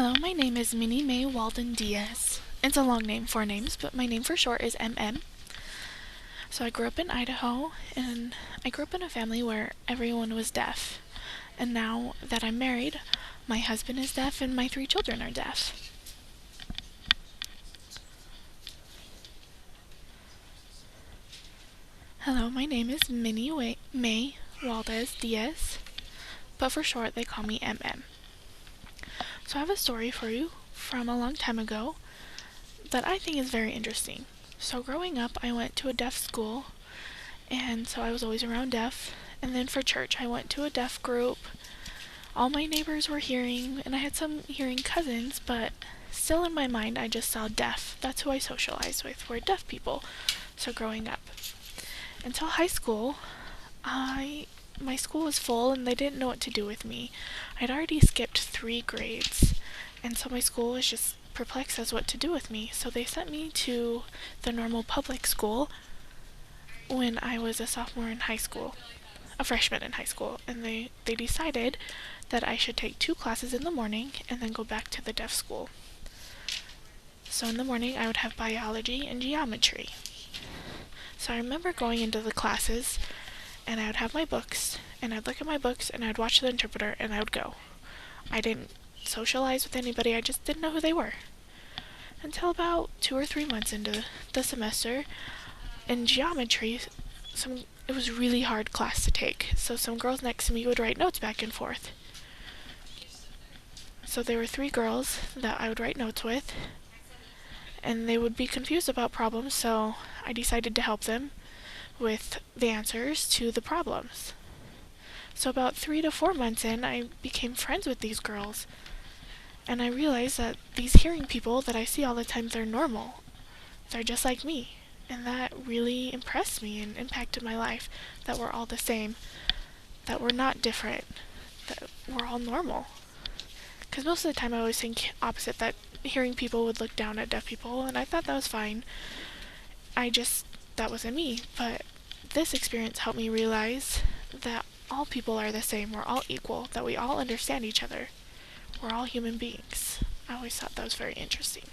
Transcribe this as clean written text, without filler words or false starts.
Hello, my name is Minnie Mae Walden Diaz. It's a long name, 4 names, but my name for short is MM. So I grew up in Idaho, and I grew up in a family where everyone was deaf. And now that I'm married, my husband is deaf and my 3 children are deaf. Hello, my name is Minnie Mae Waldes Diaz, but for short they call me MM. So I have a story for you from a long time ago that I think is very interesting. So growing up, I went to a deaf school, and so I was always around deaf. And then for church, I went to a deaf group. All my neighbors were hearing, and I had some hearing cousins, but still in my mind, I just saw deaf. That's who I socialized with, were deaf people. So growing up. Until high school, my school was full and they didn't know what to do with me. I'd already skipped 3 grades, and so my school was just perplexed as what to do with me. So they sent me to the normal public school when I was a sophomore in high school, a freshman in high school, and they decided that I should take 2 classes in the morning and then go back to the deaf school. So in the morning I would have biology and geometry. So I remember going into the classes, and I would have my books, and I'd look at my books, and I'd watch the interpreter, and I would go. I didn't socialize with anybody, I just didn't know who they were. Until about 2 or 3 months into the semester, in geometry, it was a really hard class to take, so some girls next to me would write notes back and forth. So there were 3 girls that I would write notes with, and they would be confused about problems, so I decided to help them with the answers to the problems. So about 3 to 4 months in, I became friends with these girls, and I realized that these hearing people that I see all the time, they're normal. They're just like me, and that really impressed me and impacted my life, that we're all the same, that we're not different, that we're all normal. Because most of the time I always think opposite, that hearing people would look down at deaf people, and I thought that was fine. That wasn't me, but this experience helped me realize that all people are the same, we're all equal, that we all understand each other. We're all human beings. I always thought that was very interesting.